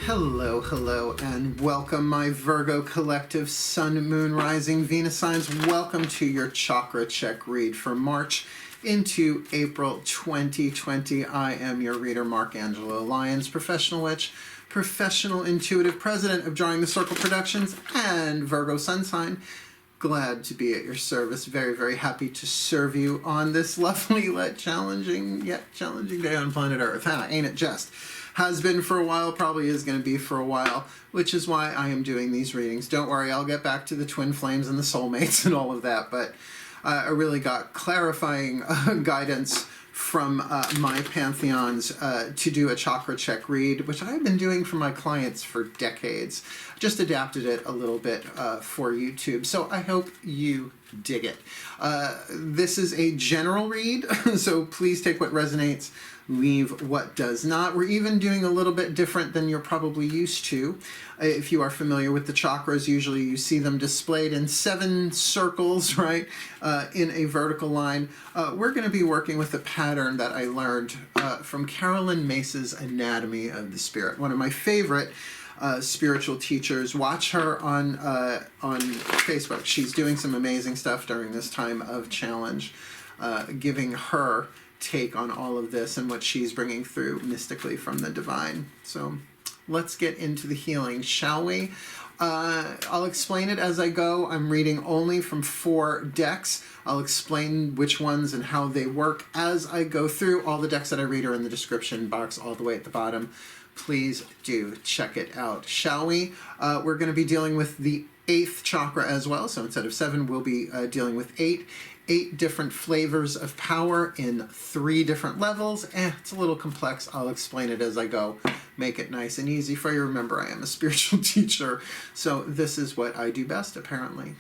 Hello, hello, and welcome, my Virgo collective, Sun, Moon, Rising, Venus signs. Welcome to your chakra check read for March into April 2020. I am your reader, Mark Angelo Lyons, professional witch, professional intuitive, president of Drawing the Circle Productions, and Virgo Sun sign. Glad to be at your service. Very, very happy to serve you on this lovely yet challenging day on planet Earth. Ain't it just? Has been for a while, probably is going to be for a while, which is why I am doing these readings. Don't worry, I'll get back to the twin flames and the soulmates and all of that, but I really got clarifying guidance from my pantheons to do a chakra check read, which I've been doing for my clients for decades. Just adapted it a little bit for YouTube, so I hope you dig it. This is a general read, so please take what resonates, leave what does not. We're even doing a little bit different than you're probably used to. If you are familiar with the chakras, usually you see them displayed in 7 circles, right, in a vertical line. We're going to be working with a pattern that I learned from Carolyn Mace's Anatomy of the Spirit, one of my favorite spiritual teachers. Watch her on Facebook. She's doing some amazing stuff during this time of challenge, giving her take on all of this and what she's bringing through mystically from the divine. So let's get into the healing, shall we? I'll explain it as I go. I'm reading only from 4 decks. I'll explain which ones and how they work as I go through. All the decks that I read are in the description box all the way at the bottom. Please do check it out, shall we? We're going to be dealing with the 8th chakra as well. So instead of 7, we'll be dealing with 8 different flavors of power in 3 different levels. It's a little complex. I'll explain it as I go. Make it nice and easy for you. Remember, I am a spiritual teacher, so this is what I do best, apparently.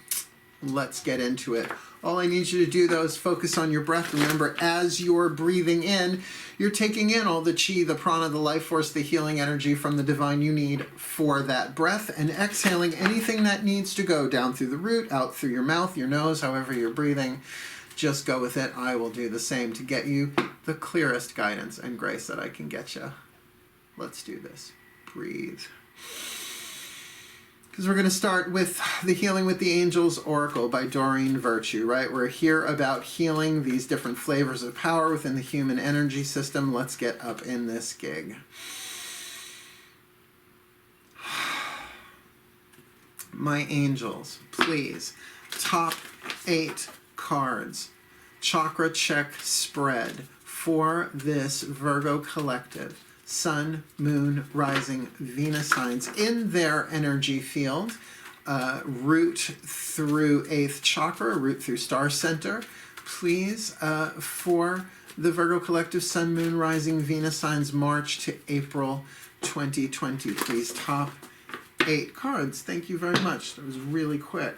Let's get into it. All I need you to do, though, is focus on your breath. Remember, as you're breathing in, you're taking in all the chi, the prana, the life force, the healing energy from the divine you need for that breath, and exhaling anything that needs to go down through the root, out through your mouth, your nose, however you're breathing. Just go with it. I will do the same to get you the clearest guidance and grace that I can get you. Let's do this. Breathe. Because we're going to start with the Healing with the Angels Oracle by Doreen Virtue, right? We're here about healing these different flavors of power within the human energy system. Let's get up in this gig. My angels, please, top 8 cards, chakra check spread for this Virgo collective. Sun, Moon, Rising, Venus signs in their energy field. Root through 8th chakra, root through star center. Please, for the Virgo collective, Sun, Moon, Rising, Venus signs, March to April 2020. Please, top 8 cards. Thank you very much. That was really quick.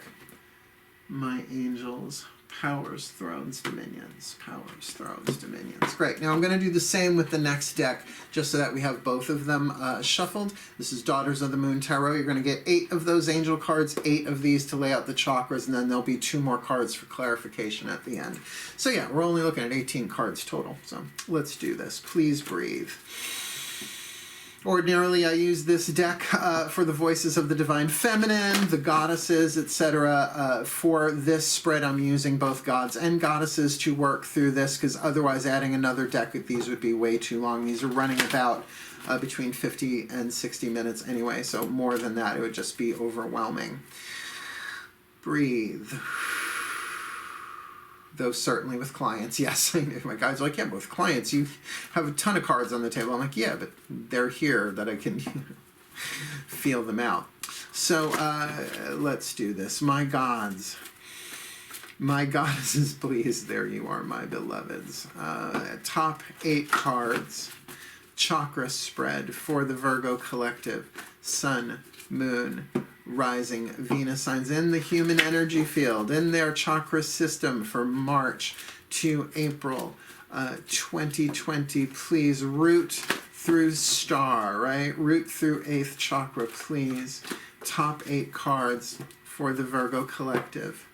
My angels. Powers, thrones, dominions. Powers, thrones, dominions. Great. Now I'm going to do the same with the next deck, just so that we have both of them shuffled. This is Daughters of the Moon Tarot. You're going to get 8 of those angel cards, 8 of these to lay out the chakras, and then there'll be 2 more cards for clarification at the end. So yeah, we're only looking at 18 cards total. So let's do this. Please breathe. Ordinarily, I use this deck for the voices of the divine feminine, the goddesses, etc. For this spread, I'm using both gods and goddesses to work through this, because otherwise adding another deck with these would be way too long. These are running about between 50 and 60 minutes anyway, so more than that, it would just be overwhelming. Breathe. Though certainly with clients, yes. My guys are like, yeah, but with clients, you have a ton of cards on the table. I'm like, yeah, but they're here that I can feel them out. So let's do this. My gods, my goddesses, please, there you are, my beloveds. Top 8 cards, chakra spread for the Virgo collective. Sun, Moon, Rising, Venus signs in the human energy field, in their chakra system for March to April 2020. Please, root through star, right? Root through 8th chakra, please. Top 8 cards for the Virgo collective.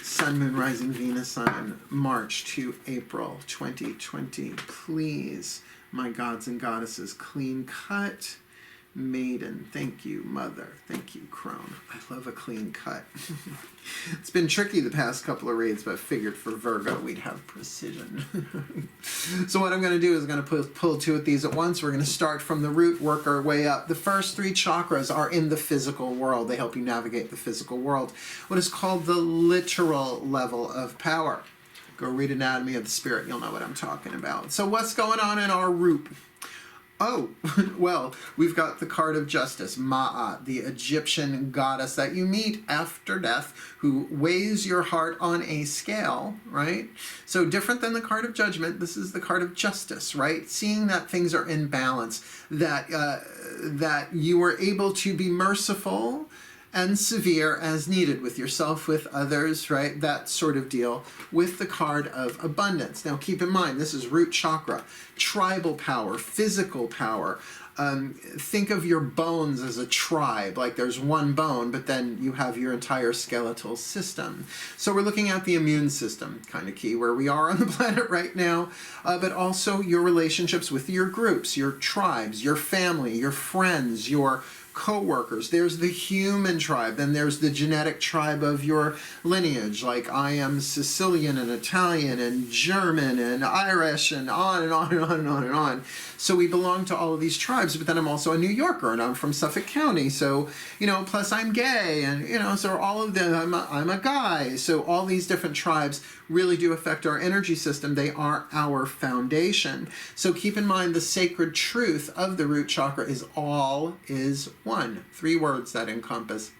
Sun, Moon, Rising, Venus sign, March to April 2020. Please, my gods and goddesses, clean cut, Maiden. Thank you, Mother. Thank you, Crown. I love a clean cut. It's been tricky the past couple of reads, but I figured for Virgo we'd have precision. So what I'm going to do is I'm going to pull two of these at once. We're going to start from the root, work our way up. The first three chakras are in the physical world. They help you navigate the physical world. What is called the literal level of power. Go read Anatomy of the Spirit. You'll know what I'm talking about. So what's going on in our root? Oh, well, we've got the card of justice, Ma'at, the Egyptian goddess that you meet after death, who weighs your heart on a scale, right? So different than the card of judgment, this is the card of justice, right? Seeing that things are in balance, that you are able to be merciful and severe as needed with yourself, with others, right? That sort of deal with the card of abundance. Now keep in mind, this is root chakra, tribal power, physical power. Think of your bones as a tribe, like there's one bone, but then you have your entire skeletal system. So we're looking at the immune system, kind of key where we are on the planet right now, but also your relationships with your groups, your tribes, your family, your friends, your co-workers. There's the human tribe, then there's the genetic tribe of your lineage, like I am Sicilian and Italian and German and Irish and on and on and on and on and on. So we belong to all of these tribes, but then I'm also a New Yorker and I'm from Suffolk County, so, you know, plus I'm gay and, you know, so all of them, I'm a guy. So all these different tribes really do affect our energy system. They are our foundation. So keep in mind the sacred truth of the root chakra is all is one. 3 words that encompass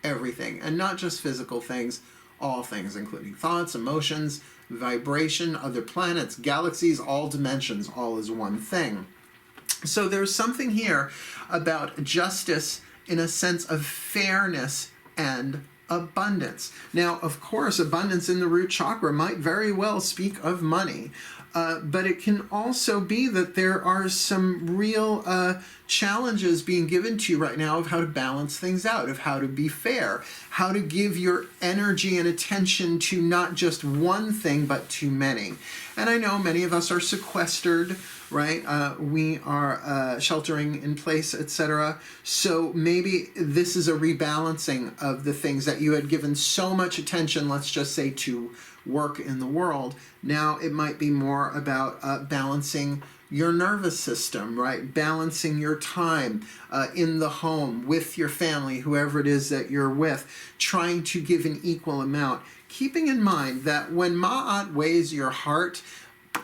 everything, and not just physical things, all things, including thoughts, emotions, vibration, other planets, galaxies, all dimensions, all is one thing. So there's something here about justice in a sense of fairness and abundance. Now, of course, abundance in the root chakra might very well speak of money, but it can also be that there are some real challenges being given to you right now of how to balance things out, of how to be fair, how to give your energy and attention to not just one thing, but to many. And I know many of us are sequestered, right? We are sheltering in place, etc. So maybe this is a rebalancing of the things that you had given so much attention, let's just say, to work in the world. Now it might be more about balancing your nervous system, right? Balancing your time in the home, with your family, whoever it is that you're with, trying to give an equal amount. Keeping in mind that when Ma'at weighs your heart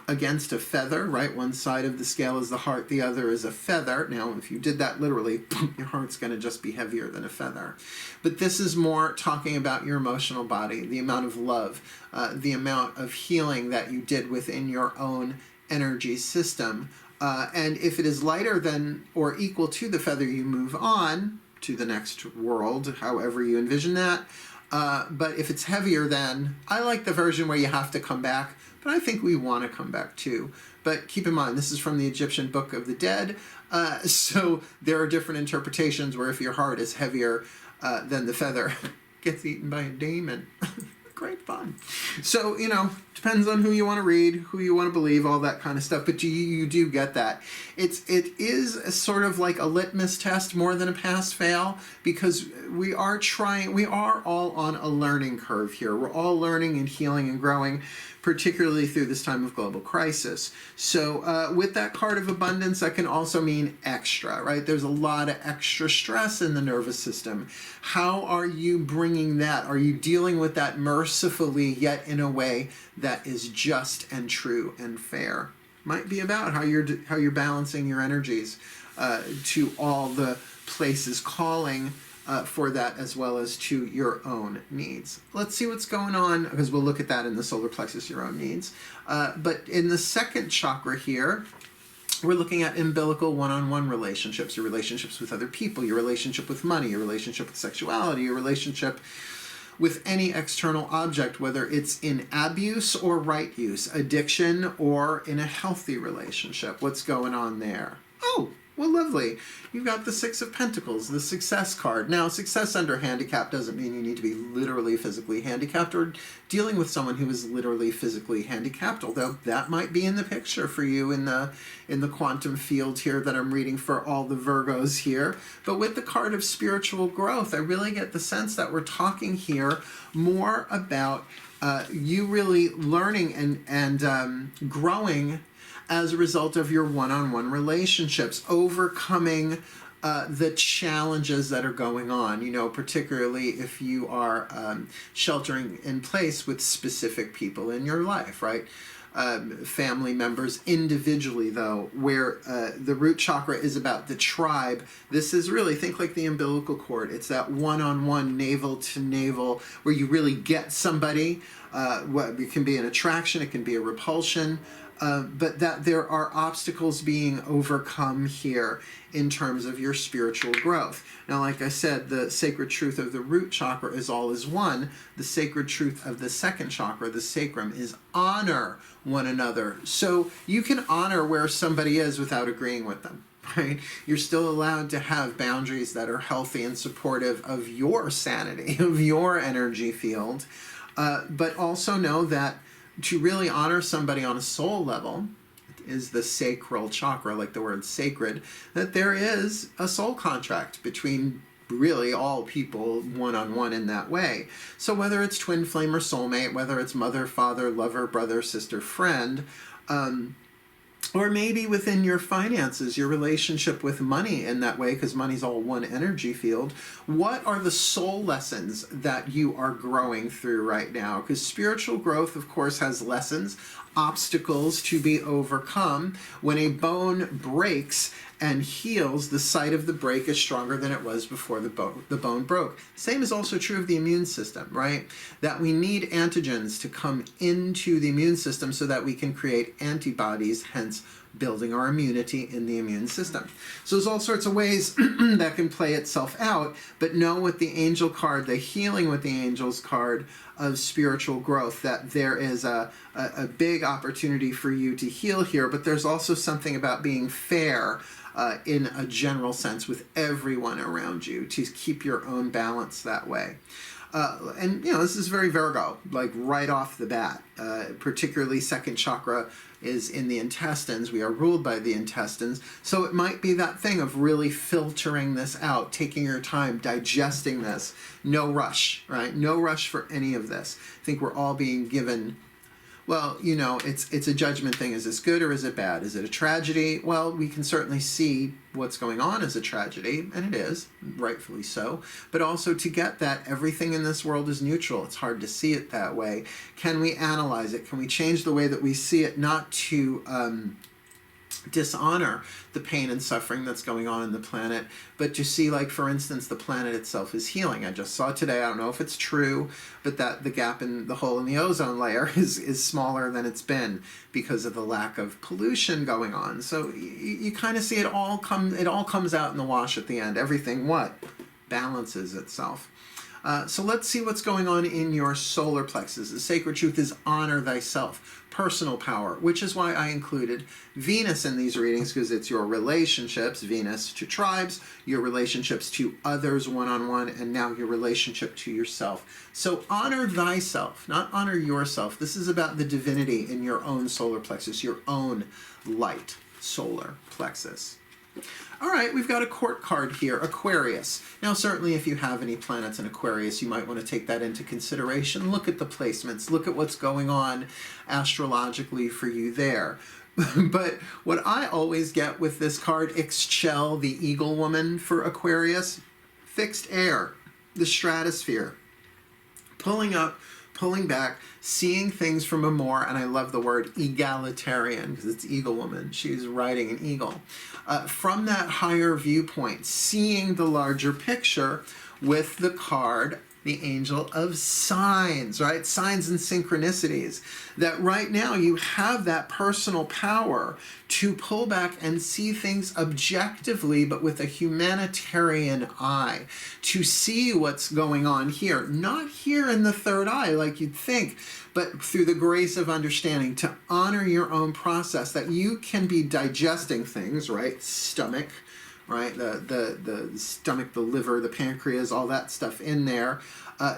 against a feather, right? One side of the scale is the heart, the other is a feather. Now, if you did that literally, your heart's going to just be heavier than a feather. But this is more talking about your emotional body, the amount of love, the amount of healing that you did within your own energy system. And if it is lighter than or equal to the feather, you move on to the next world, however you envision that. But if it's heavier than, I like the version where you have to come back, but I think we want to come back too. But keep in mind, this is from the Egyptian Book of the Dead, so there are different interpretations where if your heart is heavier than the feather, gets eaten by a demon. Great fun. So, you know, depends on who you want to read, who you want to believe, all that kind of stuff. But you do get that. It is a sort of like a litmus test more than a pass-fail, because we are all on a learning curve here. We're all learning and healing and growing, particularly through this time of global crisis. So with that card of abundance, that can also mean extra, right? There's a lot of extra stress in the nervous system. How are you bringing that? Are you dealing with that mercifully, yet in a way that is just and true and fair? Might be about how you're balancing your energies to all the places calling for that, as well as to your own needs. Let's see what's going on, because we'll look at that in the solar plexus, your own needs. But in the second chakra here, we're looking at umbilical one-on-one relationships, your relationships with other people, your relationship with money, your relationship with sexuality, your relationship with any external object, whether it's in abuse or right use, addiction or in a healthy relationship. What's going on there? Oh, Well, lovely. You've got the Six of Pentacles, the Success card. Now, success under handicap doesn't mean you need to be literally physically handicapped or dealing with someone who is literally physically handicapped, although that might be in the picture for you in the quantum field here that I'm reading for all the Virgos here. But with the card of spiritual growth, I really get the sense that we're talking here more about you really learning and growing as a result of your one-on-one relationships, overcoming the challenges that are going on, you know, particularly if you are sheltering in place with specific people in your life, right? Family members individually, though, where the root chakra is about the tribe. This is really, think like the umbilical cord. It's that one-on-one, navel to navel, where you really get somebody. It can be an attraction, it can be a repulsion, but that there are obstacles being overcome here in terms of your spiritual growth. Now, like I said, the sacred truth of the root chakra is all is one. The sacred truth of the second chakra, the sacrum, is honor one another. So you can honor where somebody is without agreeing with them, right? You're still allowed to have boundaries that are healthy and supportive of your sanity, of your energy field, but also know that to really honor somebody on a soul level is the sacral chakra, like the word sacred, that there is a soul contract between really all people one-on-one in that way. So whether it's twin flame or soulmate, whether it's mother, father, lover, brother, sister, friend, or maybe within your finances, your relationship with money in that way, because money's all one energy field. What are the soul lessons that you are growing through right now? Because spiritual growth, of course, has lessons, obstacles to be overcome. When a bone breaks and heals, the site of the break is stronger than it was before the bone broke. Same is also true of the immune system, right? That we need antigens to come into the immune system so that we can create antibodies, hence building our immunity in the immune system. So there's all sorts of ways that can play itself out, but know with the angel card, the healing with the angels card of spiritual growth, that there is a big opportunity for you to heal here, but there's also something about being fair in a general sense with everyone around you to keep your own balance that way. And, you know, this is very Virgo, like right off the bat. Particularly second chakra is in the intestines. We are ruled by the intestines. So it might be that thing of really filtering this out, taking your time, digesting this. No rush, right? No rush for any of this. I think we're all being given, well, you know, it's a judgment thing. Is this good or is it bad? Is it a tragedy? Well, we can certainly see what's going on as a tragedy, and it is, rightfully so. But also to get that everything in this world is neutral. It's hard to see it that way. Can we analyze it? Can we change the way that we see it, not to dishonor the pain and suffering that's going on in the planet, but to see, like, for instance, the planet itself is healing. I just saw today, I don't know if it's true, but that the gap in the hole in the ozone layer is smaller than it's been because of the lack of pollution going on. So you kind of see it all comes out in the wash at the end. Everything balances itself. So let's see what's going on in your solar plexus. The sacred truth is honor thyself, personal power, which is why I included Venus in these readings, because it's your relationships, Venus to tribes, your relationships to others one-on-one, and now your relationship to yourself. So honor thyself, not honor yourself. This is about the divinity in your own solar plexus, your own light solar plexus. All right, we've got a court card here, Aquarius. Now, certainly if you have any planets in Aquarius, you might want to take that into consideration. Look at the placements. Look at what's going on astrologically for you there. But what I always get with this card, Ixchel, the eagle woman for Aquarius, fixed air, the stratosphere, pulling up, pulling back, seeing things from a more, and I love the word egalitarian because it's eagle woman. She's riding an eagle. From that higher viewpoint, seeing the larger picture with the card, the angel of signs, right? Signs and synchronicities. That right now you have that personal power to pull back and see things objectively, but with a humanitarian eye, to see what's going on here, not here in the third eye like you'd think, but through the grace of understanding, to honor your own process, that you can be digesting things, right? Stomach, right? The stomach, the liver, the pancreas, all that stuff in there.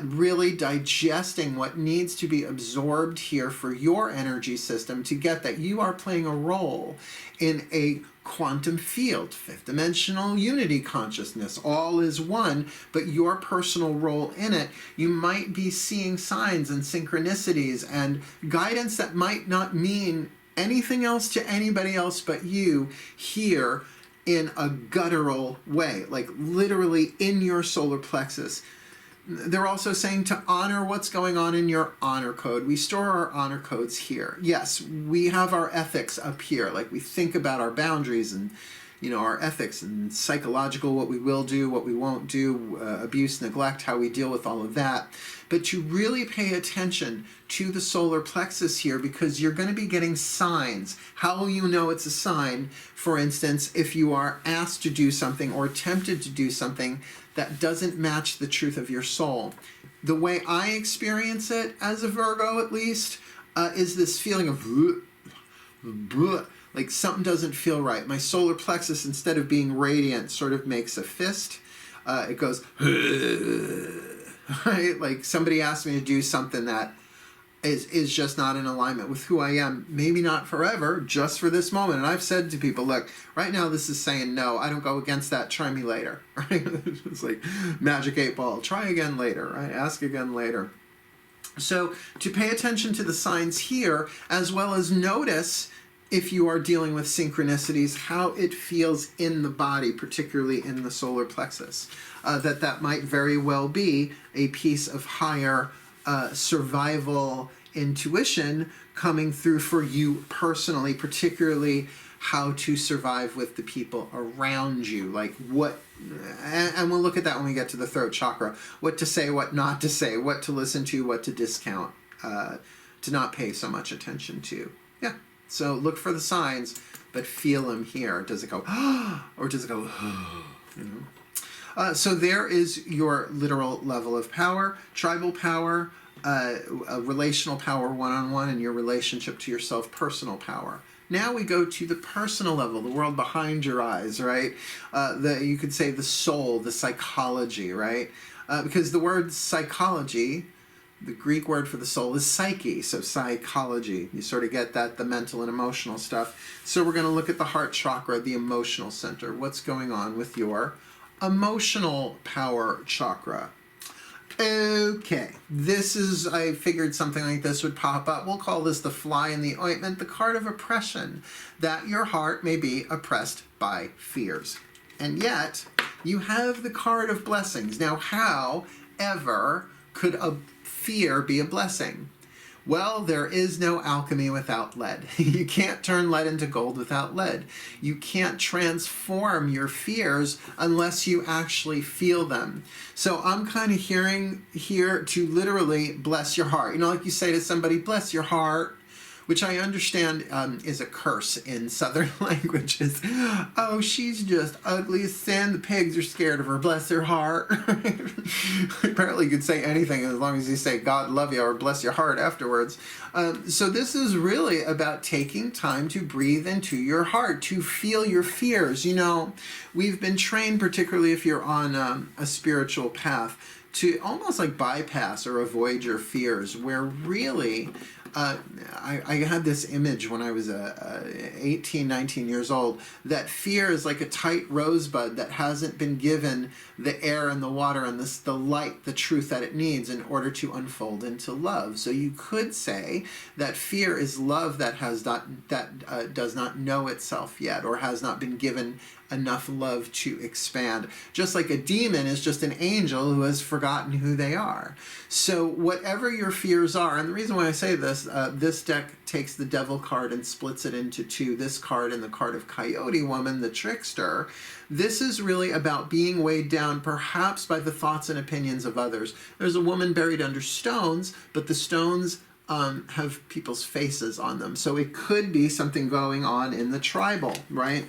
Really digesting what needs to be absorbed here for your energy system, to get that you are playing a role in a quantum field, fifth dimensional unity consciousness, all is one, but your personal role in it. You might be seeing signs and synchronicities and guidance that might not mean anything else to anybody else but you here, in a guttural way, like literally in your solar plexus. They're also saying to honor what's going on in your honor code. We store our honor codes here. Yes, we have our ethics up here. Like we think about our boundaries and, you know, our ethics and psychological, what we will do, what we won't do, abuse, neglect, how we deal with all of that. But to really pay attention to the solar plexus here, because you're going to be getting signs. How will you know it's a sign? For instance, if you are asked to do something or tempted to do something that doesn't match the truth of your soul. The way I experience it, as a Virgo at least, is this feeling of like something doesn't feel right. My solar plexus, instead of being radiant, sort of makes a fist. It goes, right? Like somebody asked me to do something that is just not in alignment with who I am. Maybe not forever, just for this moment. And I've said to people, look, right now this is saying no. I don't go against that. Try me later. Right? It's like magic 8-ball. Try again later. Right? Ask again later. So to pay attention to the signs here, as well as notice, if you are dealing with synchronicities, how it feels in the body, particularly in the solar plexus. That might very well be a piece of higher survival intuition coming through for you personally, particularly how to survive with the people around you. Like what, and we'll look at that when we get to the throat chakra, what to say, what not to say, what to listen to, what to discount, to not pay so much attention to. Yeah. So look for the signs, but feel them here. Does it go, or does it go, you know? So there is your literal level of power, tribal power, relational power one-on-one, and your relationship to yourself, personal power. Now we go to the personal level, the world behind your eyes, right? You could say the soul, the psychology, right? Because the word psychology, the Greek word for the soul, is psyche, so psychology. You sort of get that, the mental and emotional stuff. So we're going to look at the heart chakra, the emotional center. What's going on with your emotional power chakra? Okay, this is, I figured something like this would pop up. We'll call this the fly in the ointment, the card of oppression, that your heart may be oppressed by fears. And yet, you have the card of blessings. Now, how ever could a fear be a blessing? Well, there is no alchemy without lead. You can't turn lead into gold without lead. You can't transform your fears unless you actually feel them. So I'm kind of hearing here to literally bless your heart. You know, like you say to somebody, bless your heart, which I understand is a curse in Southern languages. Oh, she's just ugly as sin. The pigs are scared of her. Bless her heart. Apparently you could say anything as long as you say God love you or bless your heart afterwards. So this is really about taking time to breathe into your heart, to feel your fears. You know, we've been trained, particularly if you're on a spiritual path, to almost like bypass or avoid your fears, where really I had this image when I was 18, 19 years old, that fear is like a tight rosebud that hasn't been given the air and the water and the light, the truth that it needs in order to unfold into love. So you could say that fear is love that does not know itself yet, or has not been given enough love to expand. Just like a demon is just an angel who has forgotten who they are. So whatever your fears are, and the reason why I say this, this deck takes the Devil card and splits it into two, this card and the card of Coyote Woman, the trickster. This is really about being weighed down perhaps by the thoughts and opinions of others. There's a woman buried under stones, but the stones have people's faces on them. So it could be something going on in the tribal, right?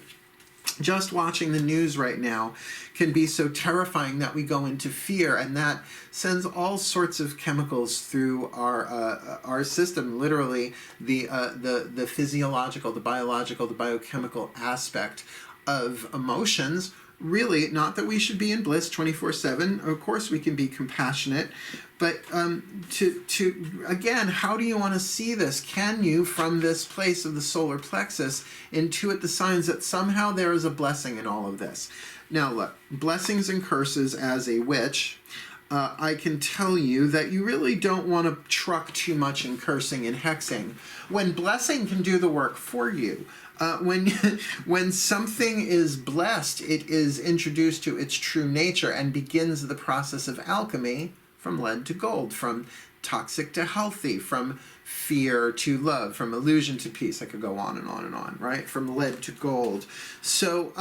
Just watching the news right now can be so terrifying that we go into fear, and that sends all sorts of chemicals through our system. Literally, the physiological, the biological, the biochemical aspect of emotions. Really, not that we should be in bliss 24/7. Of course, we can be compassionate, but again, how do you want to see this? Can you, from this place of the solar plexus, intuit the signs that somehow there is a blessing in all of this? Now, look, blessings and curses as a witch. I can tell you that you really don't want to truck too much in cursing and hexing, when blessing can do the work for you. When something is blessed, it is introduced to its true nature and begins the process of alchemy from lead to gold, from toxic to healthy, from fear to love, from illusion to peace. I could go on and on and on, right? From lead to gold. So,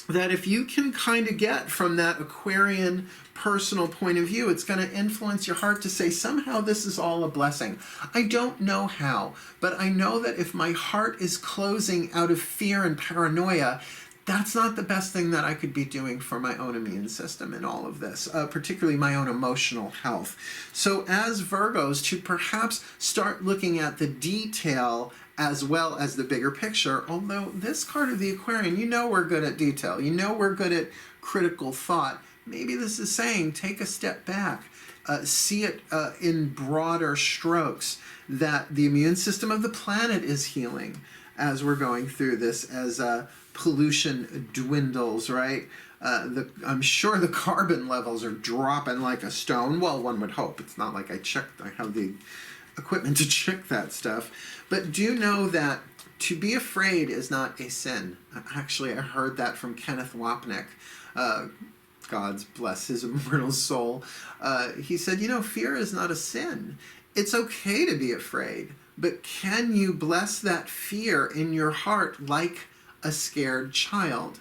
that if you can kind of get from that Aquarian personal point of view, it's going to influence your heart to say, somehow this is all a blessing. I don't know how, but I know that if my heart is closing out of fear and paranoia, that's not the best thing that I could be doing for my own immune system in all of this, particularly my own emotional health. So as Virgos, to perhaps start looking at the detail as well as the bigger picture, although this card of the Aquarian, you know we're good at detail, you know we're good at critical thought. Maybe this is saying take a step back, see it in broader strokes, that the immune system of the planet is healing as we're going through this, as pollution dwindles, right? I'm sure the carbon levels are dropping like a stone. Well, one would hope. It's not like I have the equipment to check that stuff. But do know that to be afraid is not a sin. Actually, I heard that from Kenneth Wapnick. God bless his immortal soul. He said, fear is not a sin. It's okay to be afraid, but can you bless that fear in your heart like a scared child?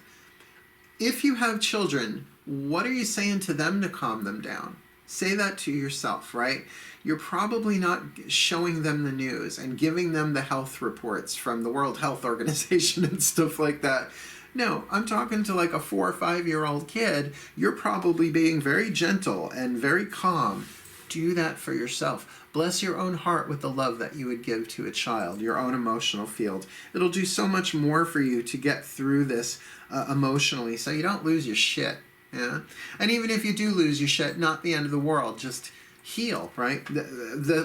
If you have children, what are you saying to them to calm them down? Say that to yourself, right? You're probably not showing them the news and giving them the health reports from the World Health Organization and stuff like that. No, I'm talking to like a 4 or 5 year old kid. You're probably being very gentle and very calm. Do that for yourself. Bless your own heart with the love that you would give to a child, your own emotional field. It'll do so much more for you to get through this emotionally, so you don't lose your shit. Yeah? And even if you do lose your shit, not the end of the world. Just heal, right?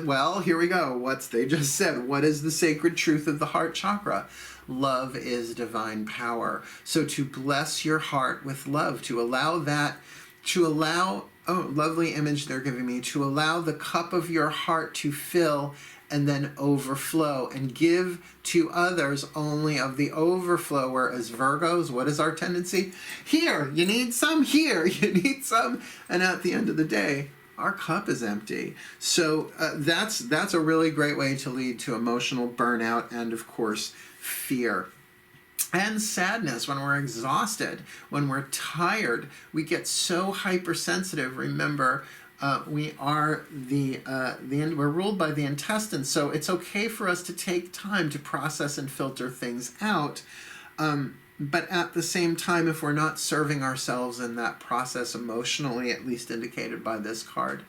Well, here we go. They just said. What is the sacred truth of the heart chakra? Love is divine power. So to bless your heart with love, to allow, oh, lovely image they're giving me, to allow the cup of your heart to fill and then overflow, and give to others only of the overflow. Whereas Virgos, what is our tendency? Here, you need some, here, you need some. And at the end of the day, our cup is empty. So that's a really great way to lead to emotional burnout and, of course, fear. And sadness. When we're exhausted, when we're tired, we get so hypersensitive. Remember, we're ruled by the intestines, so it's okay for us to take time to process and filter things out. But at the same time, if we're not serving ourselves in that process emotionally, at least indicated by this card,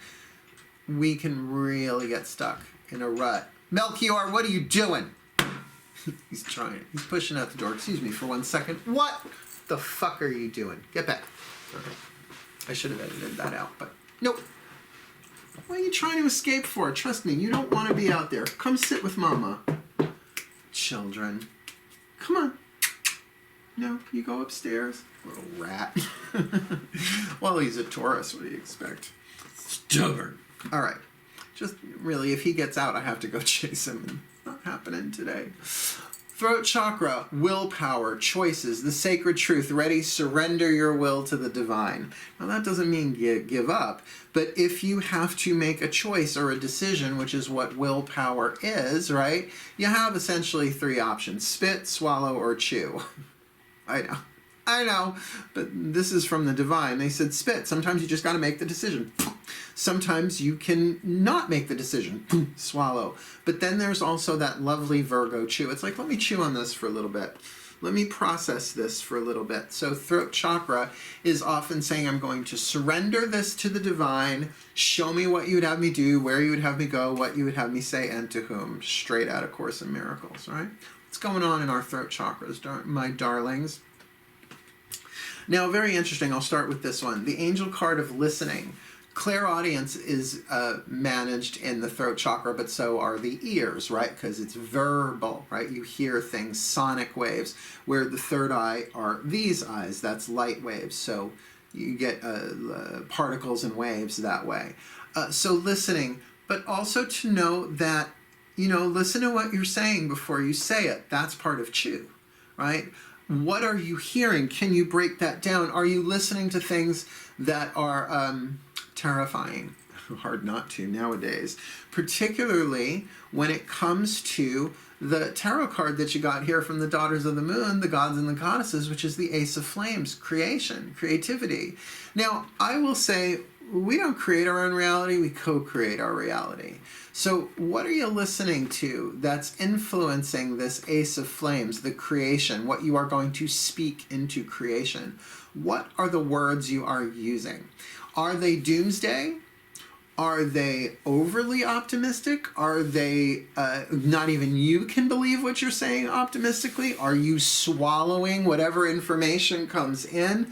we can really get stuck in a rut. Melchior, what are you doing? He's trying. He's pushing out the door. Excuse me for 1 second. What the fuck are you doing? Get back. Okay. I should have edited that out, but nope. What are you trying to escape for? Trust me, you don't want to be out there. Come sit with Mama. Children. Come on. No, you go upstairs. Little rat. Well, he's a Taurus. What do you expect? Stubborn. All right. Just really, if he gets out, I have to go chase him. And not happening today. Throat chakra, willpower, choices, the sacred truth, ready, surrender your will to the divine. Now that doesn't mean give up, but if you have to make a choice or a decision, which is what willpower is, right? You have essentially three options: spit, swallow, or chew. I know, but this is from the divine. They said spit. Sometimes you just got to make the decision. Sometimes you can not make the decision. Swallow. But then there's also that lovely Virgo chew. It's like, let me chew on this for a little bit. Let me process this for a little bit. So throat chakra is often saying, I'm going to surrender this to the divine. Show me what you would have me do, where you would have me go, what you would have me say, and to whom. Straight out of Course in Miracles, right? What's going on in our throat chakras, my darlings? Now, very interesting. I'll start with this one. The angel card of listening. Clairaudience is managed in the throat chakra, but so are the ears, right? Because it's verbal, right? You hear things, sonic waves, where the third eye are these eyes. That's light waves. So you get particles and waves that way. So listening, but also to know that, listen to what you're saying before you say it. That's part of chew, right? What are you hearing? Can you break that down? Are you listening to things that are terrifying? Hard not to nowadays, particularly when it comes to the tarot card that you got here from the Daughters of the Moon, the gods and the goddesses, which is the Ace of Flames, creation, creativity. Now, I will say, we don't create our own reality, we co-create our reality. So what are you listening to that's influencing this Ace of Flames, the creation, what you are going to speak into creation? What are the words you are using? Are they doomsday? Are they overly optimistic? Are they not even you can believe what you're saying optimistically? Are you swallowing whatever information comes in?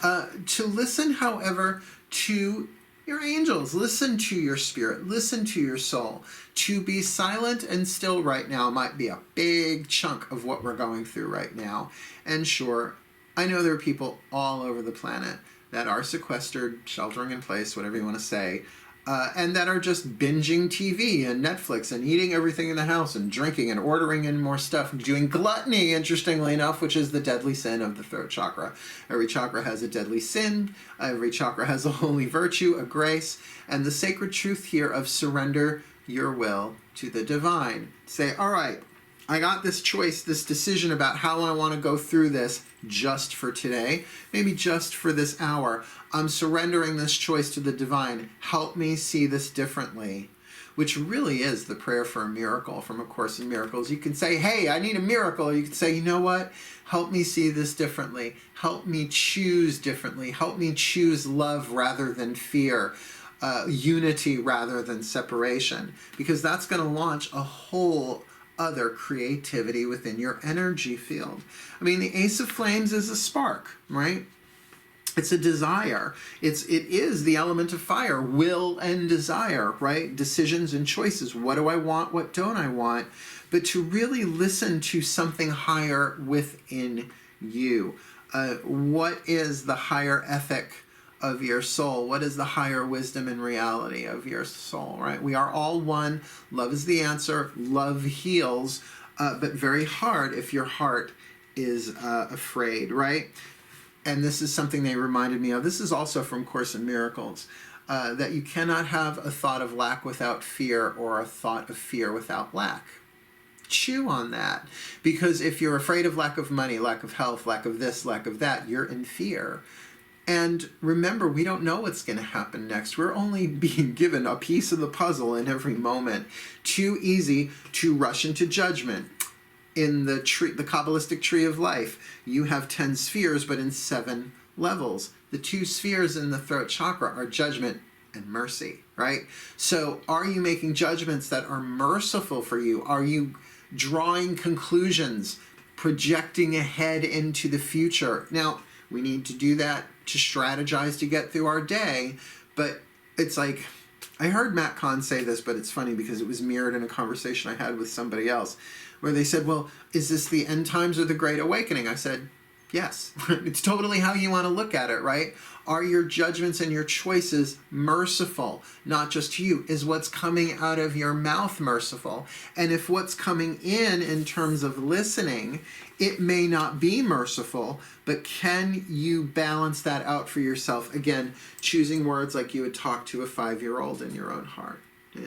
To listen, however, to your angels, listen to your spirit, listen to your soul. To be silent and still right now might be a big chunk of what we're going through right now. And sure, I know there are people all over the planet that are sequestered, sheltering in place, whatever you want to say, and that are just binging TV and Netflix and eating everything in the house and drinking and ordering in more stuff, doing gluttony, interestingly enough, which is the deadly sin of the throat chakra. Every chakra has a deadly sin. Every chakra has a holy virtue, a grace, and the sacred truth here of surrender your will to the divine. Say, all right, I got this choice, this decision about how I want to go through this just for today, maybe just for this hour. I'm surrendering this choice to the divine. Help me see this differently, which really is the prayer for a miracle from A Course in Miracles. You can say, hey, I need a miracle. You can say, you know what? Help me see this differently. Help me choose differently. Help me choose love rather than fear. Unity rather than separation, because that's going to launch a whole other creativity within your energy field. I mean, the Ace of Flames is a spark, right? It's a desire. It is the element of fire, will and desire, right? Decisions and choices. What do I want? What don't I want? But to really listen to something higher within you. What is the higher ethic of your soul? What is the higher wisdom and reality of your soul, right? We are all one. Love is the answer. Love heals, but very hard if your heart is afraid, right? And this is something they reminded me of. This is also from Course in Miracles, that you cannot have a thought of lack without fear or a thought of fear without lack. Chew on that, because if you're afraid of lack of money, lack of health, lack of this, lack of that, you're in fear. And remember, we don't know what's going to happen next. We're only being given a piece of the puzzle in every moment. Too easy to rush into judgment. In the Kabbalistic tree of life, you have 10 spheres, but in 7 levels. The 2 spheres in the throat chakra are judgment and mercy, right? So are you making judgments that are merciful for you? Are you drawing conclusions, projecting ahead into the future? Now, we need to do that to strategize to get through our day, but it's like, I heard Matt Kahn say this, but it's funny because it was mirrored in a conversation I had with somebody else, where they said, well, is this the end times or the Great Awakening? I said, Yes, it's totally how you want to look at it, right? Are your judgments and your choices merciful? Not just to you. Is what's coming out of your mouth merciful? And if what's coming in terms of listening, it may not be merciful, but can you balance that out for yourself? Again, choosing words like you would talk to a 5-year-old in your own heart. Yeah.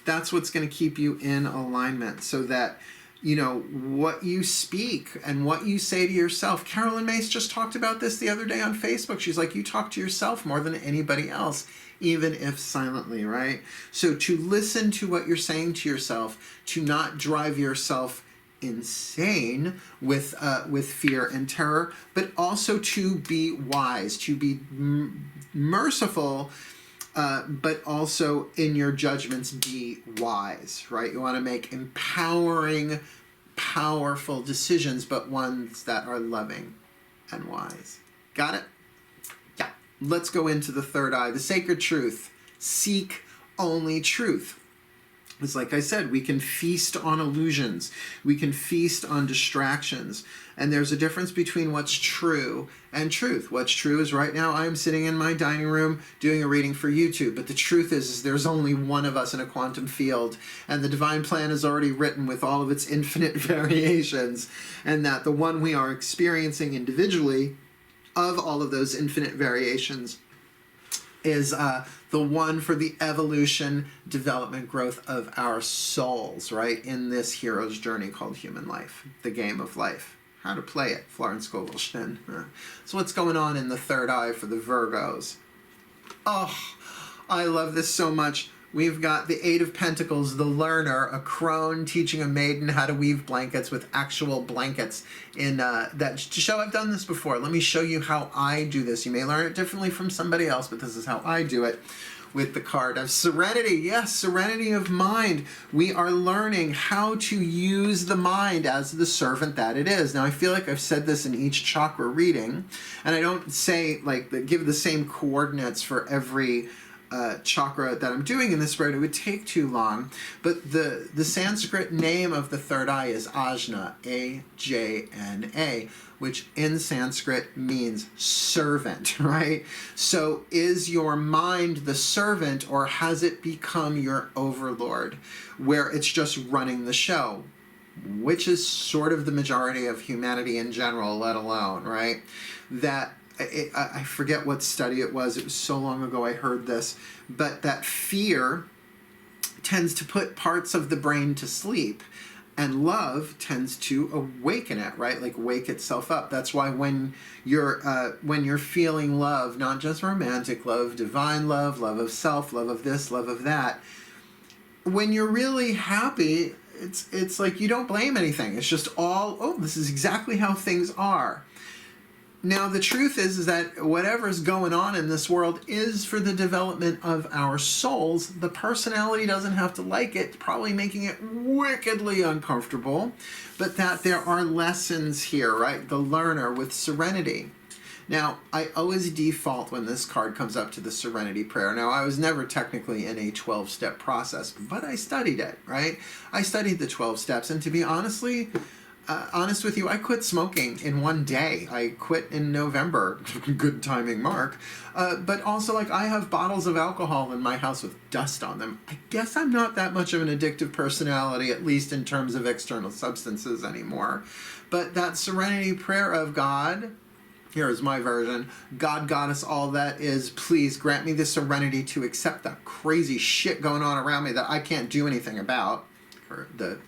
That's what's going to keep you in alignment, so that what you speak and what you say to yourself. Carolyn Mace just talked about this the other day on Facebook. She's like, you talk to yourself more than anybody else, even if silently, right? So to listen to what you're saying to yourself, to not drive yourself insane with fear and terror, but also to be wise, to be merciful, but also in your judgments be wise, right? You want to make empowering, powerful decisions, but ones that are loving and wise. Got it? Yeah. Let's go into the third eye, the sacred truth. Seek only truth. It's like I said, we can feast on illusions. We can feast on distractions. And there's a difference between what's true and truth. What's true is right now I'm sitting in my dining room doing a reading for YouTube. But the truth is there's only one of us in a quantum field. And the divine plan is already written with all of its infinite variations. And that the one we are experiencing individually of all of those infinite variations is the one for the evolution, development, growth of our souls, right? In this hero's journey called human life, the game of life. How to play it, Florence Scovel-Shinn. So what's going on in the third eye for the Virgos? Oh, I love this so much. We've got the Eight of Pentacles, the learner, a crone teaching a maiden how to weave blankets with actual blankets in that to show I've done this before. Let me show you how I do this. You may learn it differently from somebody else, but this is how I do it with the card of serenity. Yes, serenity of mind. We are learning how to use the mind as the servant that it is. Now, I feel like I've said this in each chakra reading, and I don't say give the same coordinates for every chakra that I'm doing in this spread. It would take too long, but the Sanskrit name of the third eye is Ajna, A-J-N-A, which in Sanskrit means servant, right? So is your mind the servant, or has it become your overlord, where it's just running the show, which is sort of the majority of humanity in general, let alone, right? That I forget what study it was so long ago I heard this, but that fear tends to put parts of the brain to sleep, and love tends to awaken it, right? Like wake itself up. That's why when you're feeling love, not just romantic love, divine love, love of self, love of this, love of that, when you're really happy, it's like you don't blame anything. It's just all, oh, this is exactly how things are. Now, the truth is that whatever's going on in this world is for the development of our souls. The personality doesn't have to like it, probably making it wickedly uncomfortable, but that there are lessons here, right? The learner with serenity. Now, I always default when this card comes up to the serenity prayer. Now, I was never technically in a 12-step process, but I studied it, right? I studied the 12 steps, and to be honest with you, I quit smoking in one day. I quit in November. Good timing, Mark. But also, I have bottles of alcohol in my house with dust on them. I guess I'm not that much of an addictive personality, at least in terms of external substances anymore. But that serenity prayer of God, here is my version. God, Goddess, all that is, please grant me the serenity to accept the crazy shit going on around me that I can't do anything about. Or the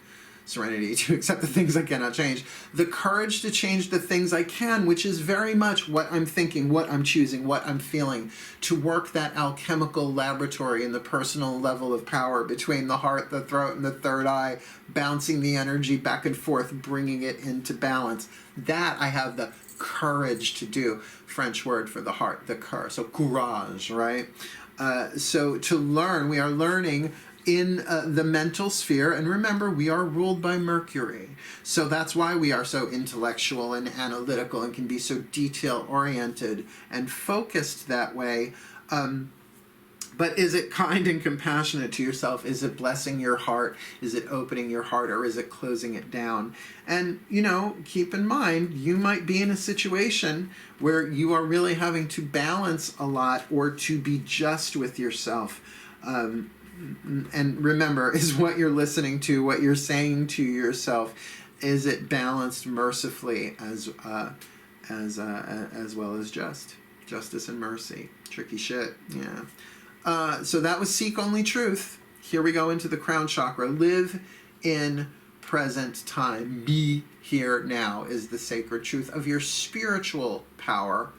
serenity to accept the things I cannot change, the courage to change the things I can, which is very much what I'm thinking, what I'm choosing, what I'm feeling, to work that alchemical laboratory in the personal level of power between the heart, the throat, and the third eye, bouncing the energy back and forth, bringing it into balance. That I have the courage to do. French word for the heart, the cœur, so courage, right? So to learn, we are learning in the mental sphere, and remember, we are ruled by Mercury, so that's why we are so intellectual and analytical and can be so detail oriented and focused that way. But is it kind and compassionate to yourself? Is it blessing your heart? Is it opening your heart, or is it closing it down? And, keep in mind, you might be in a situation where you are really having to balance a lot or to be just with yourself. And remember, is what you're listening to, what you're saying to yourself, is it balanced mercifully as well as just? Justice and mercy. Tricky shit, yeah. So that was Seek Only Truth. Here we go into the Crown Chakra. Live in present time. Be here now is the sacred truth of your spiritual power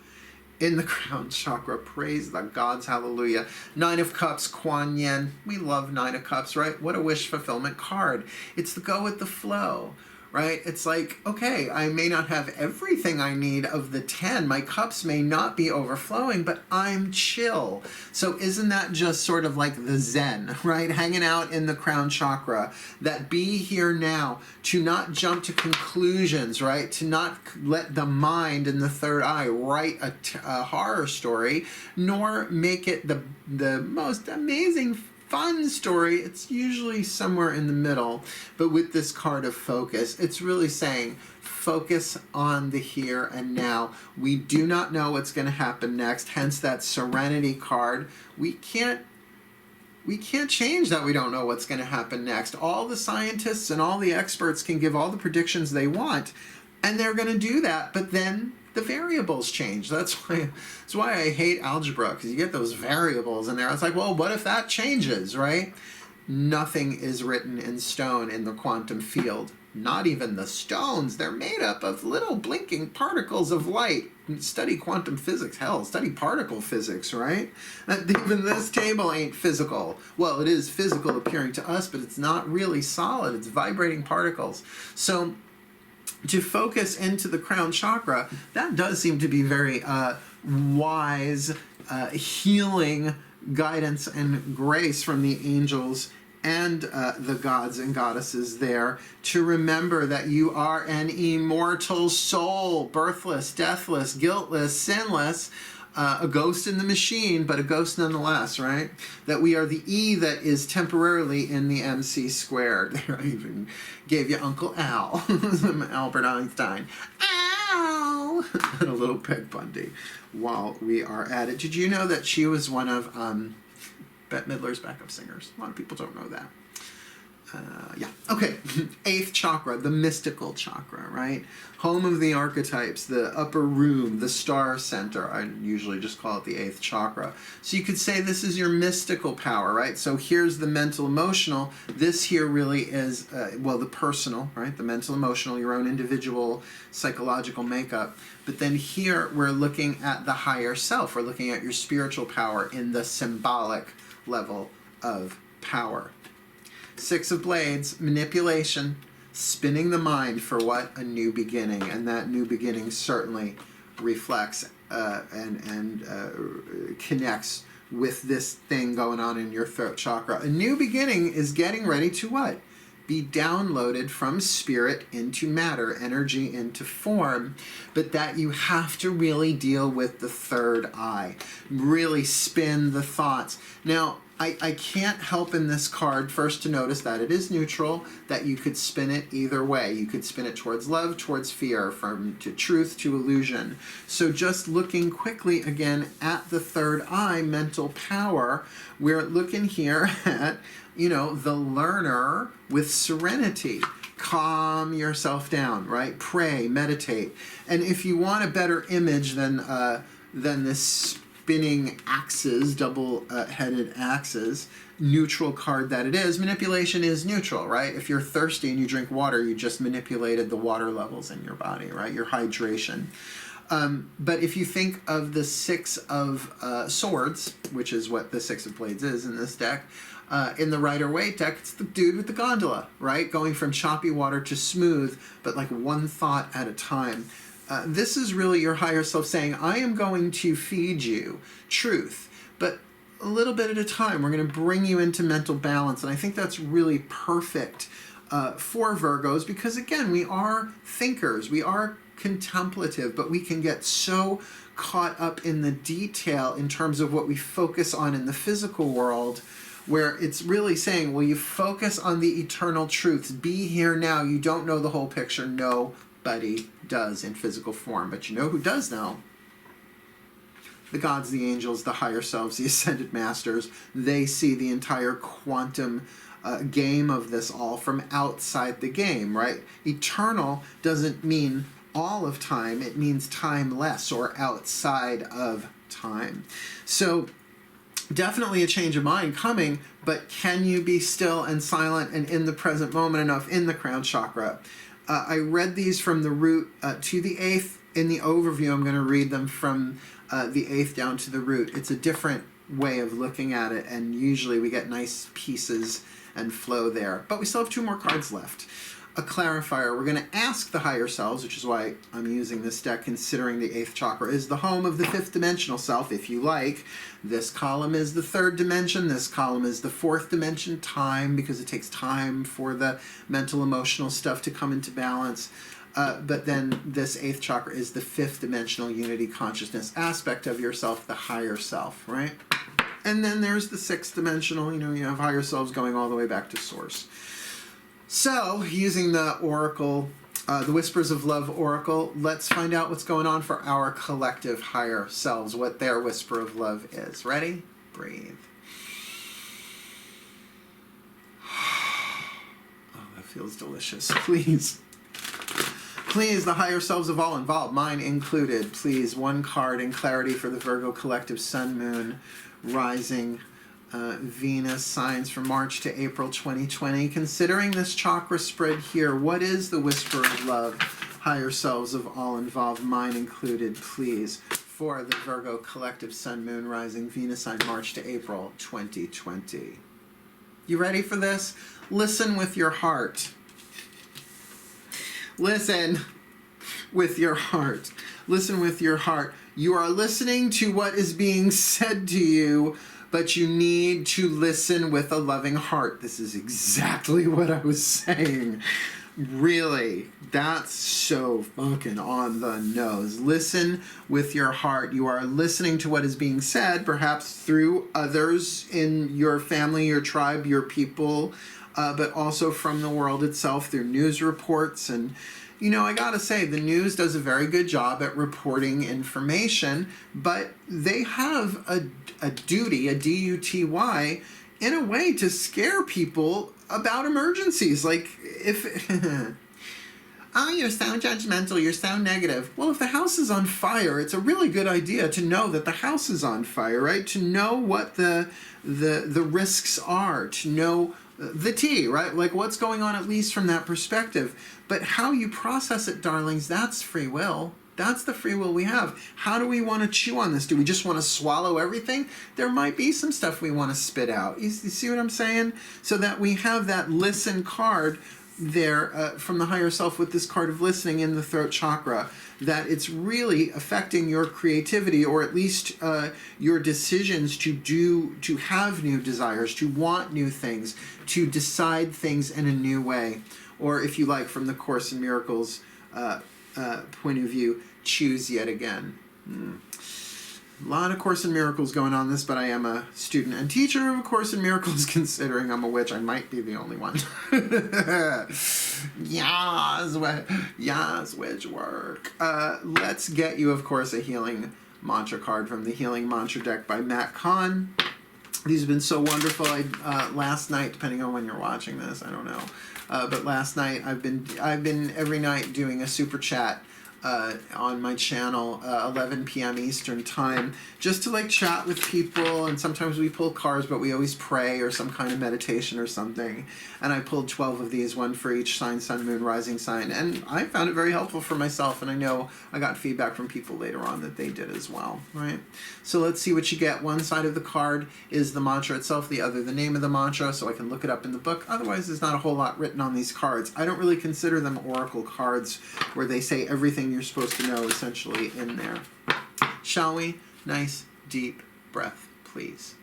in the Crown Chakra. Praise the gods. Hallelujah. Nine of Cups, Kuan Yin. We love Nine of Cups, right? What a wish fulfillment card. It's the go with the flow. Right? It's like, okay, I may not have everything I need of the 10. My cups may not be overflowing, but I'm chill. So isn't that just sort of like the Zen, right? Hanging out in the Crown Chakra, that be here now, to not jump to conclusions, right? To not let the mind and the third eye write a horror story, nor make it the most amazing fun story. It's usually somewhere in the middle, but with this card of focus, it's really saying focus on the here and now. We do not know what's going to happen next, hence that Serenity card. We can't change that we don't know what's going to happen next. All the scientists and all the experts can give all the predictions they want, and they're going to do that, but then the variables change. That's why I hate algebra, because you get those variables in there. It's like, well, what if that changes, right? Nothing is written in stone in the quantum field. Not even the stones. They're made up of little blinking particles of light. Study quantum physics. Hell, study particle physics, right? Even this table ain't physical. Well, it is physical appearing to us, but it's not really solid. It's vibrating particles. So to focus into the Crown Chakra, that does seem to be very wise, healing guidance and grace from the angels and the gods and goddesses there, to remember that you are an immortal soul, birthless, deathless, guiltless, sinless, a ghost in the machine, but a ghost nonetheless, right? That we are the E that is temporarily in the MC squared. There, I even gave you Uncle Al, Albert Einstein. Ow! And a little Peg Bundy while we are at it. Did you know that she was one of Bette Midler's backup singers? A lot of people don't know that. Yeah. Okay. 8th chakra, the mystical chakra, right? Home of the archetypes, the upper room, the star center. I usually just call it the 8th chakra. So you could say this is your mystical power, right? So here's the mental emotional. This here really is, the personal, right? The mental emotional, your own individual psychological makeup. But then here we're looking at the higher self. We're looking at your spiritual power in the symbolic level of power. 6 of Blades, manipulation, spinning the mind for what? A new beginning. And that new beginning certainly reflects and connects with this thing going on in your throat chakra. A new beginning is getting ready to what? Be downloaded from spirit into matter, energy into form, but that you have to really deal with the third eye, really spin the thoughts. Now, I can't help in this card first to notice that it is neutral, that you could spin it either way. You could spin it towards love, towards fear, from to truth to illusion. So just looking quickly again at the third eye, mental power, we're looking here at, the learner with serenity. Calm yourself down, right? Pray, meditate. And if you want a better image than this spinning axes, double-headed axes, neutral card that it is, manipulation is neutral, right? If you're thirsty and you drink water, you just manipulated the water levels in your body, right? Your hydration. But if you think of the 6 of swords, which is what the 6 of blades is in this deck, in the Rider-Waite deck, it's the dude with the gondola, right? Going from choppy water to smooth, but like one thought at a time. This is really your higher self saying, I am going to feed you truth, but a little bit at a time. We're going to bring you into mental balance. And I think that's really perfect for Virgos because, again, we are thinkers. We are contemplative, but we can get so caught up in the detail in terms of what we focus on in the physical world, where it's really saying, well, you focus on the eternal truths. Be here now. You don't know the whole picture. Nobody does in physical form. But you know who does know? The gods, the angels, the higher selves, the ascended masters. They see the entire quantum game of this all from outside the game, right? Eternal doesn't mean all of time. It means timeless or outside of time. So definitely a change of mind coming, but can you be still and silent and in the present moment enough in the crown chakra? I read these from the root to the eighth. In the overview, I'm going to read them from the eighth down to the root. It's a different way of looking at it, and usually we get nice pieces and flow there. But we still have two more cards left. A clarifier. We're going to ask the higher selves, which is why I'm using this deck, considering the eighth chakra is the home of the fifth dimensional self, if you like. This column is the third dimension. This column is the fourth dimension, time, because it takes time for the mental, emotional stuff to come into balance. But then this eighth chakra is the fifth dimensional unity consciousness aspect of yourself, the higher self, right? And then there's the sixth dimensional, you have higher selves going all the way back to source. So, using the oracle, the Whispers of Love oracle, let's find out what's going on for our collective higher selves, what their whisper of love is. Ready? Breathe. Oh, that feels delicious. Please. Please, the higher selves of all involved, mine included, please, one card in clarity for the Virgo collective sun, moon, rising, Venus signs from March to April 2020. Considering this chakra spread here, what is the whisper of love, higher selves of all involved, mine included, please, for the Virgo collective sun, moon, rising, Venus sign March to April 2020? You ready for this? Listen with your heart. Listen with your heart. Listen with your heart. You are listening to what is being said to you, but you need to listen with a loving heart. This is exactly what I was saying. Really, that's so fucking on the nose. Listen with your heart. You are listening to what is being said, perhaps through others in your family, your tribe, your people, but also from the world itself through news reports. And I gotta say, the news does a very good job at reporting information, but they have a duty, a D-U-T-Y, in a way to scare people about emergencies. Like, if... oh, you're so judgmental, you're so negative. Well, if the house is on fire, it's a really good idea to know that the house is on fire, right? To know what the risks are, to know the tea, right? Like what's going on, at least from that perspective. But how you process it, darlings, that's free will. That's the free will we have. How do we want to chew on this? Do we just want to swallow everything? There might be some stuff we want to spit out. You see what I'm saying? So that we have that listen card there from the higher self with this card of listening in the throat chakra, that it's really affecting your creativity, or at least your decisions to have new desires, to want new things, to decide things in a new way. Or if you like, from the Course in Miracles point of view, choose yet again. A lot of Course in Miracles going on this, but I am a student and teacher of A Course in Miracles. Considering I'm a witch, I might be the only one. Yes, witch work. Let's get you, of course, a healing mantra card from the Healing Mantra deck by Matt Kahn. These have been so wonderful. Last night, depending on when you're watching this, I don't know, but last night I've been every night doing a super chat on my channel, 11 p.m. Eastern time, just to chat with people, and sometimes we pull cards, but we always pray or some kind of meditation or something. And I pulled 12 of these, one for each sign, sun, moon, rising sign, and I found it very helpful for myself, and I know I got feedback from people later on that they did as well, right? So let's see what you get. One side of the card is the mantra itself, the other the name of the mantra, so I can look it up in the book. Otherwise, there's not a whole lot written on these cards. I don't really consider them oracle cards where they say everything you're supposed to know essentially in there. Shall we? Nice deep breath, please.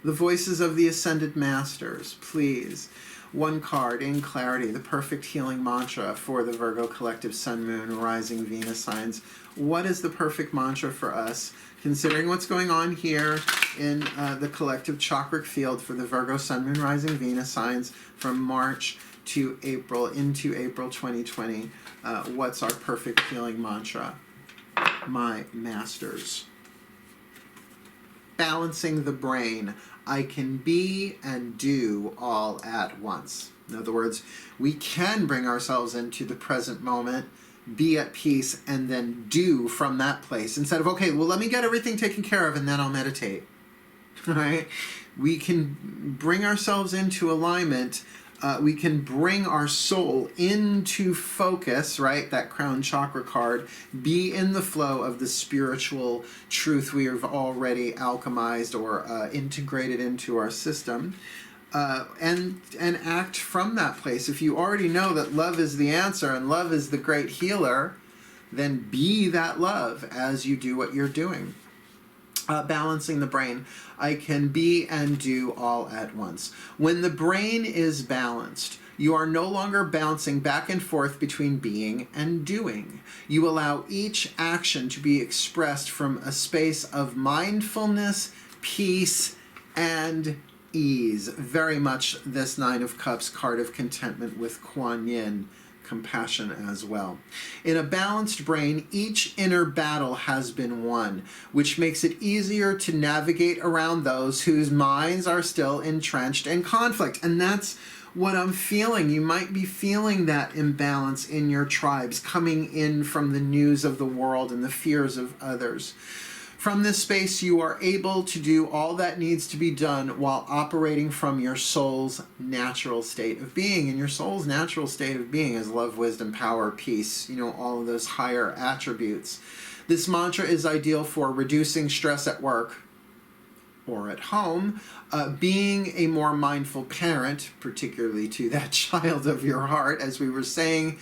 The voices of the Ascended Masters, please. one card in clarity, the perfect healing mantra for the Virgo collective Sun, Moon, Rising, Venus signs. What is the perfect mantra for us, considering what's going on here in the collective chakric field for the Virgo Sun, Moon, Rising, Venus signs from March to April, into April 2020? What's our perfect healing mantra? My masters. Balancing the brain. I can be and do all at once. In other words, we can bring ourselves into the present moment, be at peace, and then do from that place. Instead of, okay, well, let me get everything taken care of and then I'll meditate. All right? We can bring ourselves into alignment. We can bring our soul into focus, right? That Crown Chakra card. Be in the flow of the spiritual truth we have already alchemized or integrated into our system. And act from that place. If you already know that love is the answer and love is the great healer, then be that love as you do what you're doing. Balancing the brain. I can be and do all at once. When the brain is balanced, you are no longer bouncing back and forth between being and doing. You allow each action to be expressed from a space of mindfulness, peace, and ease. Very much this Nine of Cups card of contentment with Kuan Yin. Compassion as well. In a balanced brain, each inner battle has been won, which makes it easier to navigate around those whose minds are still entrenched in conflict. And that's what I'm feeling. You might be feeling that imbalance in your tribes, coming in from the news of the world and the fears of others. From this space, you are able to do all that needs to be done while operating from your soul's natural state of being. And your soul's natural state of being is love, wisdom, power, peace, all of those higher attributes. This mantra is ideal for reducing stress at work or at home, being a more mindful parent, particularly to that child of your heart, as we were saying,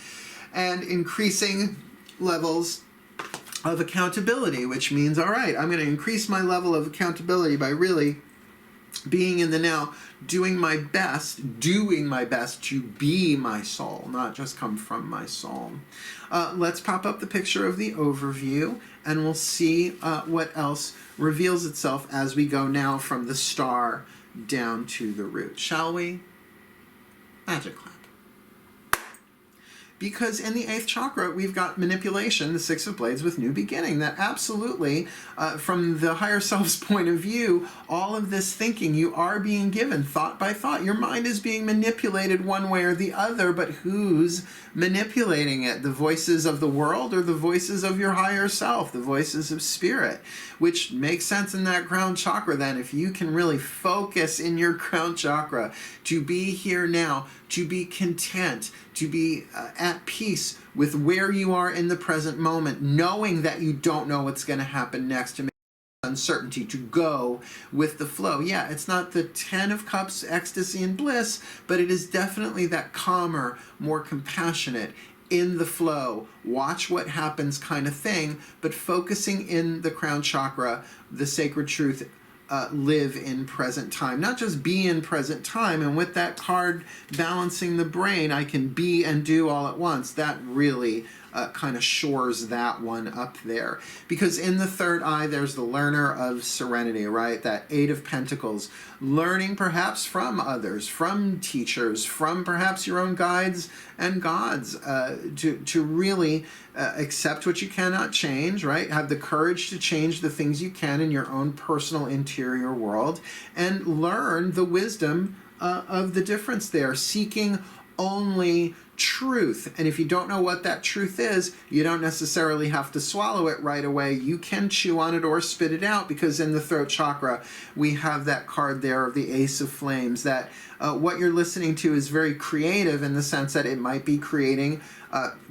and increasing levels of accountability, which means, all right, I'm going to increase my level of accountability by really being in the now, doing my best to be my soul, not just come from my soul. Let's pop up the picture of the overview, and we'll see what else reveals itself as we go now from the star down to the root. Shall we? Magic clap. Because in the 8th chakra, we've got manipulation, the 6 of blades with new beginning. That absolutely, from the higher self's point of view, all of this thinking you are being given thought by thought. Your mind is being manipulated one way or the other, but who's manipulating it? The voices of the world or the voices of your higher self, the voices of spirit? Which makes sense in that crown chakra then. If you can really focus in your crown chakra to be here now, to be content, to be at peace with where you are in the present moment, knowing that you don't know what's going to happen next, to make uncertainty, to go with the flow. Yeah, it's not the 10 of Cups, ecstasy and bliss, but it is definitely that calmer, more compassionate, in the flow, watch what happens kind of thing, but focusing in the crown chakra, the sacred truth, live in present time, not just be in present time. And with that card balancing the brain, I can be and do all at once. That really kind of shores that one up there. Because in the third eye, there's the learner of serenity, right? That 8 of Pentacles, learning perhaps from others, from teachers, from perhaps your own guides and gods, to really accept what you cannot change, right? Have the courage to change the things you can in your own personal interior world, and learn the wisdom of the difference there, seeking only truth. And if you don't know what that truth is, you don't necessarily have to swallow it right away. You can chew on it or spit it out, because in the throat chakra, we have that card there of the Ace of Flames, that what you're listening to is very creative in the sense that it might be creating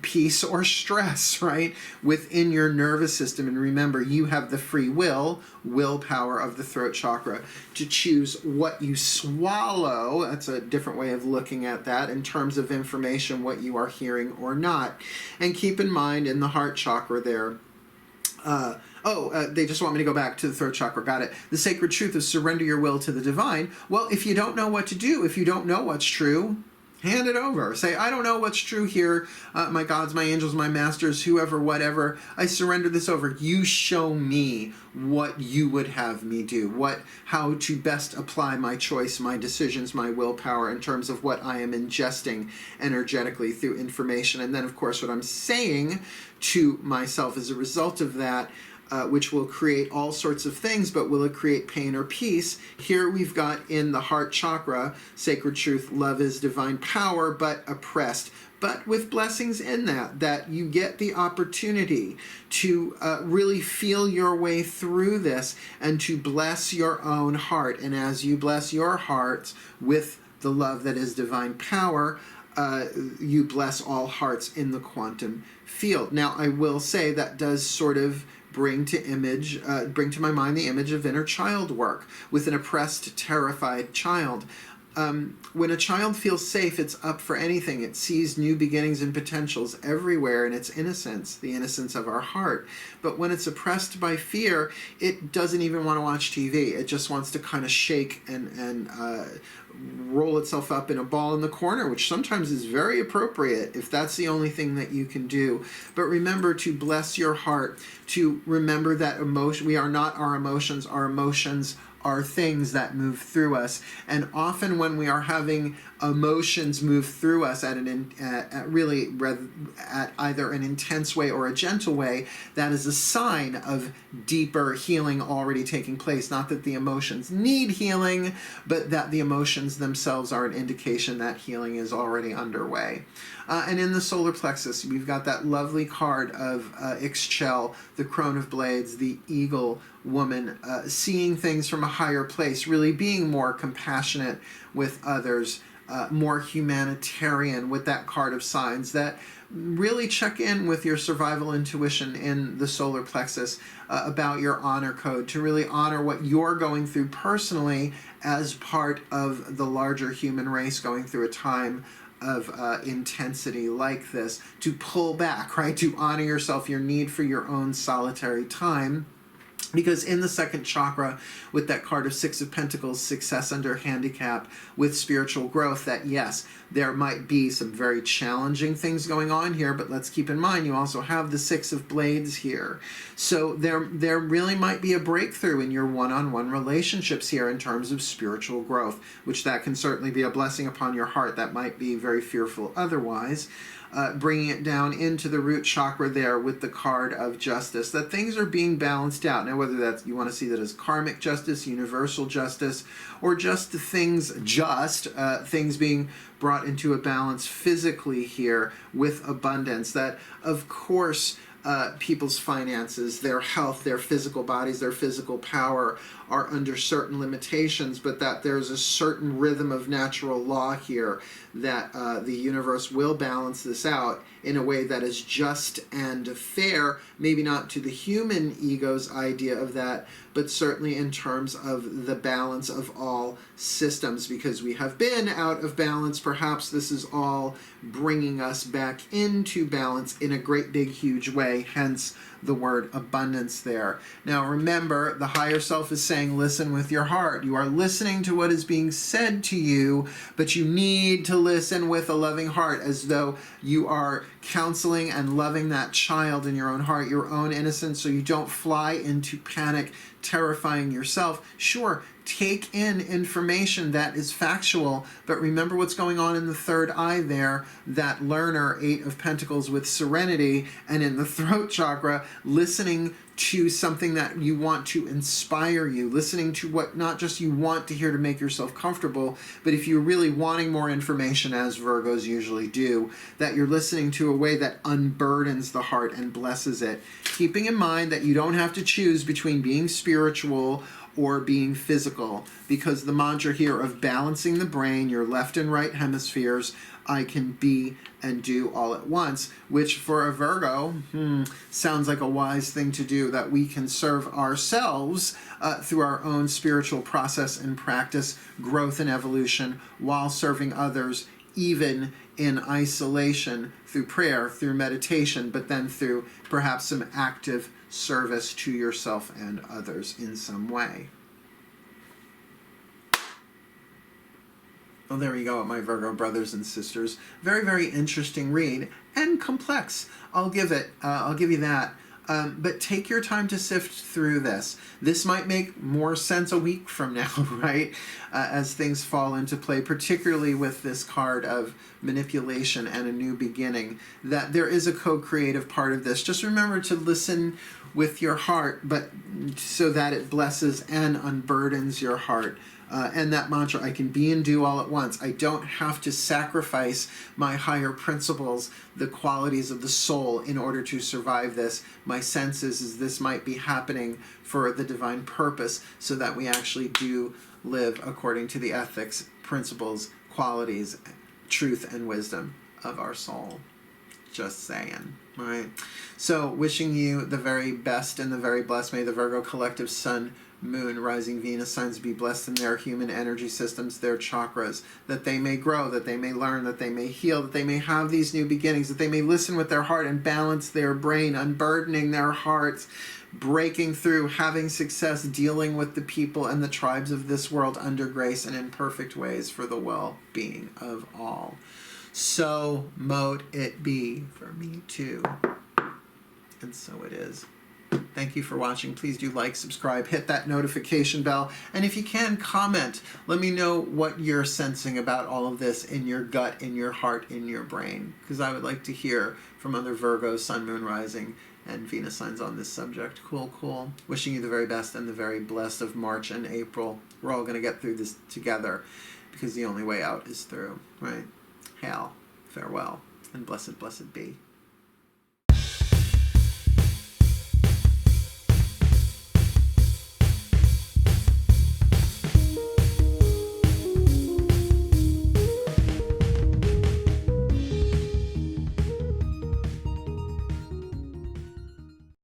peace or stress, right, within your nervous system. And remember, you have the free willpower of the throat chakra to choose what you swallow. That's a different way of looking at that in terms of information, what you are hearing or not. And keep in mind, in the heart chakra there, they just want me to go back to the throat chakra. Got it. The sacred truth is surrender your will to the divine. Well, if you don't know what to do, if you don't know what's true, Hand it over. Say, I don't know what's true here. My gods, my angels, my masters, whoever, whatever. I surrender this over. You show me what you would have me do. How to best apply my choice, my decisions, my willpower in terms of what I am ingesting energetically through information. And then, of course, what I'm saying to myself as a result of that, which will create all sorts of things, but will it create pain or peace? Here we've got in the heart chakra, sacred truth, love is divine power, but oppressed. But with blessings in that you get the opportunity to really feel your way through this and to bless your own heart. And as you bless your heart with the love that is divine power, you bless all hearts in the quantum field. Now, I will say that does sort of bring to my mind the image of inner child work with an oppressed, terrified child. When a child feels safe, it's up for anything. It sees new beginnings and potentials everywhere in its innocence, the innocence of our heart. But when it's oppressed by fear, it doesn't even want to watch TV. It just wants to kind of shake and roll itself up in a ball in the corner, which sometimes is very appropriate if that's the only thing that you can do. But remember to bless your heart, to remember that we are not our emotions. Our emotions are things that move through us. And often when we are having emotions move through us at either an intense way or a gentle way, that is a sign of deeper healing already taking place. Not that the emotions need healing, but that the emotions themselves are an indication that healing is already underway. And in the solar plexus, we've got that lovely card of Ixchel, the crone of blades, the eagle woman, seeing things from a higher place, really being more compassionate with others, more humanitarian with that card of signs that really check in with your survival intuition in the solar plexus about your honor code, to really honor what you're going through personally as part of the larger human race going through a time of intensity like this, to pull back, right? To honor yourself, your need for your own solitary time. Because in the second chakra, with that card of Six of Pentacles, success under handicap, with spiritual growth, that yes, there might be some very challenging things going on here, but let's keep in mind you also have the Six of Blades here. So there really might be a breakthrough in your one-on-one relationships here in terms of spiritual growth, which that can certainly be a blessing upon your heart. That might be very fearful otherwise. Bringing it down into the root chakra there with the card of justice, that things are being balanced out. Now, whether that's you want to see that as karmic justice, universal justice, or just the things being brought into a balance physically here with abundance, that of course people's finances, their health, their physical bodies, their physical power are under certain limitations, but that there's a certain rhythm of natural law here that the universe will balance this out in a way that is just and fair, maybe not to the human ego's idea of that, but certainly in terms of the balance of all systems, because we have been out of balance. Perhaps this is all bringing us back into balance in a great big huge way, hence the word abundance there. Now remember, the higher self is saying listen with your heart. You are listening to what is being said to you, but you need to listen with a loving heart, as though you are counseling and loving that child in your own heart, your own innocence, so you don't fly into panic, terrifying yourself. Sure, take in information that is factual, but remember what's going on in the third eye there, that learner, Eight of Pentacles with serenity, and in the throat chakra, listening to something that you want to inspire you, listening to what not just you want to hear to make yourself comfortable, but if you're really wanting more information, as Virgos usually do, that you're listening to a way that unburdens the heart and blesses it. Keeping in mind that you don't have to choose between being spiritual or being physical, because the mantra here of balancing the brain, your left and right hemispheres, I can be and do all at once, which for a Virgo sounds like a wise thing to do, that we can serve ourselves through our own spiritual process and practice, growth and evolution, while serving others, even in isolation, through prayer, through meditation, but then through perhaps some active service to yourself and others in some way. Well, there you go, my Virgo brothers and sisters. Very, very interesting read and complex. I'll give you that. But take your time to sift through this. This might make more sense a week from now, right? As things fall into play, particularly with this card of manipulation and a new beginning, that there is a co-creative part of this. Just remember to listen with your heart, but so that it blesses and unburdens your heart. And that mantra, I can be and do all at once. I don't have to sacrifice my higher principles, the qualities of the soul, in order to survive this. My sense is this might be happening for the divine purpose, so that we actually do live according to the ethics, principles, qualities, truth, and wisdom of our soul. Just saying, right? So wishing you the very best and the very blessed. May the Virgo collective Sun, Moon, Rising, Venus signs be blessed in their human energy systems, their chakras, that they may grow, that they may learn, that they may heal, that they may have these new beginnings, that they may listen with their heart and balance their brain, unburdening their hearts, breaking through, having success, dealing with the people and the tribes of this world under grace and in perfect ways for the well-being of all. So mote it be for me too. And so it is. Thank you for watching. Please do like, subscribe, hit that notification bell, and if you can, comment. Let me know what you're sensing about all of this in your gut, in your heart, in your brain, because I would like to hear from other Virgo, Sun, Moon, Rising, and Venus signs on this subject. Cool, cool. Wishing you the very best and the very blessed of March and April. We're all going to get through this together, because the only way out is through, right? Hail, farewell, and blessed, blessed be.